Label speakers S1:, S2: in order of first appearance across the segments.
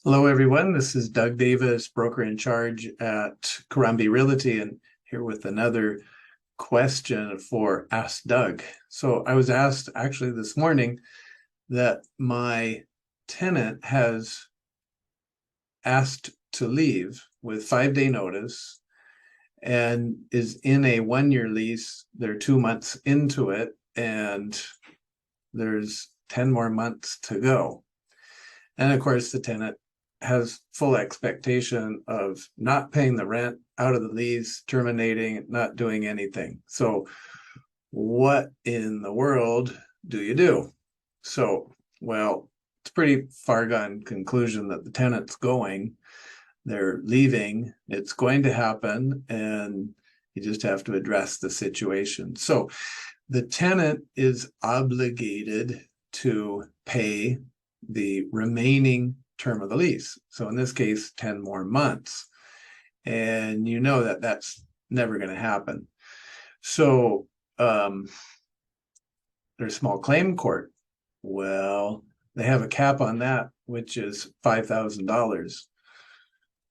S1: Hello, everyone. This is Doug Davis, broker in charge at Karambie Realty, and here with another question for Ask Doug. So I was asked actually this morning that my tenant has asked to leave with 5-day notice and is in a 1-year lease. They're 2 months into it, and there's 10 more months to go. And of course, the tenant has full expectation of not paying the rent, out of the lease, terminating, not doing anything. So what in the world do you do? So, well, it's a pretty far gone conclusion that the tenant's going, they're leaving, it's going to happen, and you just have to address the situation. So the tenant is obligated to pay the remaining term of the lease. So in this case, 10 more months. And you know that that's never going to happen. So there's small claim court. Well, they have a cap on that, which is $5,000.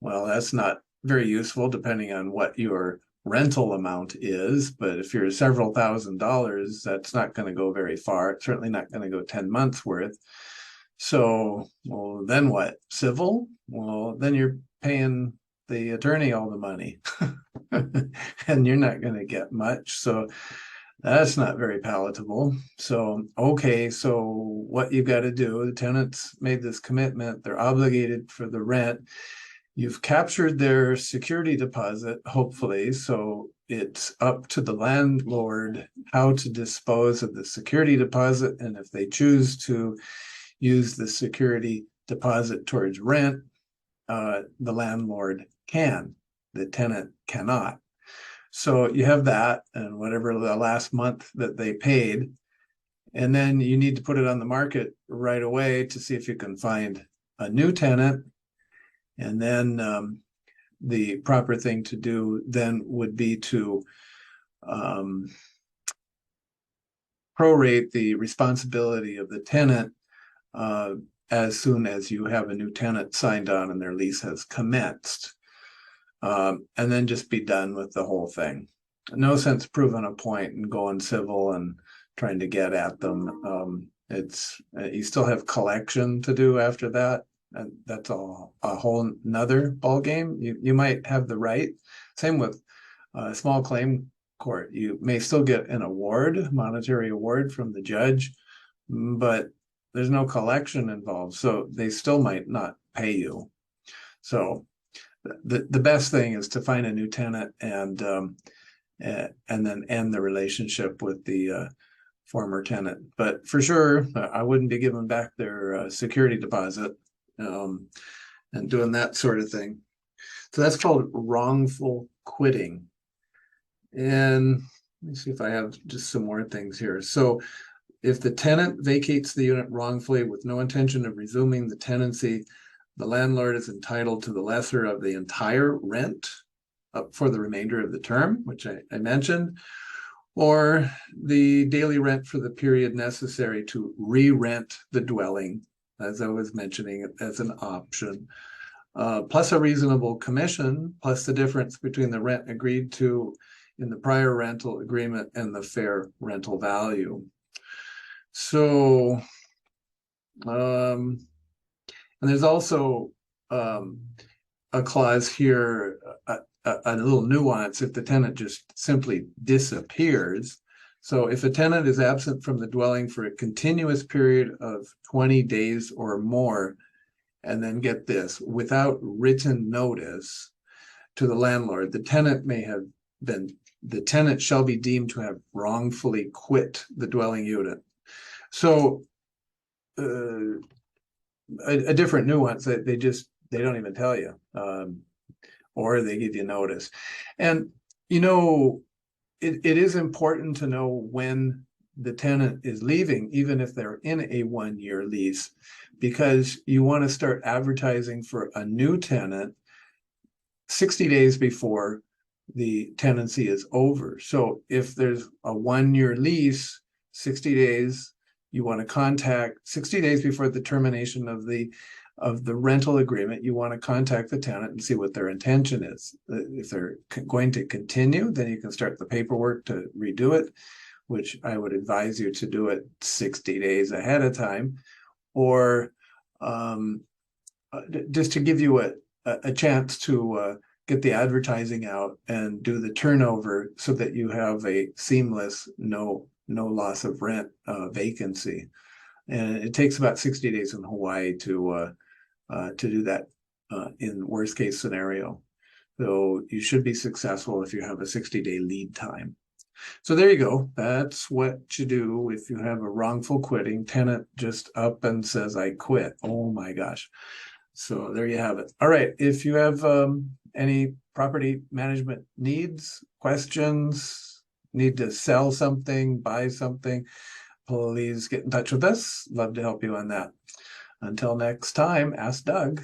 S1: Well, that's not very useful depending on what your rental amount is, but if you're several $1,000s, that's not going to go very far. It's certainly not going to go 10 months worth. So, well, then what? Civil? Well, then you're paying the attorney all the money and you're not going to get much. So that's not very palatable. So, okay, so what you've got to do, the tenants made this commitment, they're obligated for the rent. You've captured their security deposit, hopefully, so it's up to the landlord how to dispose of the security deposit. And if they choose to use the security deposit towards rent, the landlord can, the tenant cannot. So you have that and whatever the last month that they paid, and then you need to put it on the market right away to see if you can find a new tenant. And then the proper thing to do then would be to prorate the responsibility of the tenant as soon as you have a new tenant signed on and their lease has commenced. And then just be done with the whole thing. No sense proving a point and going civil and trying to get at them. It's you still have collection to do after that. And that's a whole nother ball game. You might have the right. Same with small claim court. You may still get an award, monetary award from the judge, but there's no collection involved, so they still might not pay you. So the best thing is to find a new tenant and then end the relationship with the former tenant. But for sure, I wouldn't be giving back their security deposit and doing that sort of thing. So that's called wrongful quitting. And let me see if I have just some more things here. So if the tenant vacates the unit wrongfully with no intention of resuming the tenancy, the landlord is entitled to the lesser of the entire rent for the remainder of the term, which I mentioned, or the daily rent for the period necessary to re-rent the dwelling, as I was mentioning, as an option, plus a reasonable commission, plus the difference between the rent agreed to in the prior rental agreement and the fair rental value. So, and there's also a clause here, a little nuance, if the tenant just simply disappears. So if a tenant is absent from the dwelling for a continuous period of 20 days or more, and then get this, without written notice to the landlord, the tenant shall be deemed to have wrongfully quit the dwelling unit. So a different nuance that they don't even tell you, or they give you notice. And you know, it is important to know when the tenant is leaving, even if they're in a 1-year lease, because you want to start advertising for a new tenant 60 days before the tenancy is over. So if there's a 1-year lease, 60 days, you want to contact 60 days before the termination of the of the rental agreement, you want to contact the tenant and see what their intention is. If they're going to continue, then you can start the paperwork to redo it, which I would advise you to do it 60 days ahead of time, or just to give you a chance to get the advertising out and do the turnover so that you have a seamless, no loss of rent vacancy. And it takes about 60 days in Hawaii to do that in worst case scenario. So you should be successful if you have a 60-day lead time. So there you go. That's what you do if you have a wrongful quitting. Tenant just up and says, I quit. Oh my gosh. So there you have it. All right. If you have any property management needs, questions, need to sell something, buy something, please get in touch with us. Love to help you on that. Until next time, ask Doug.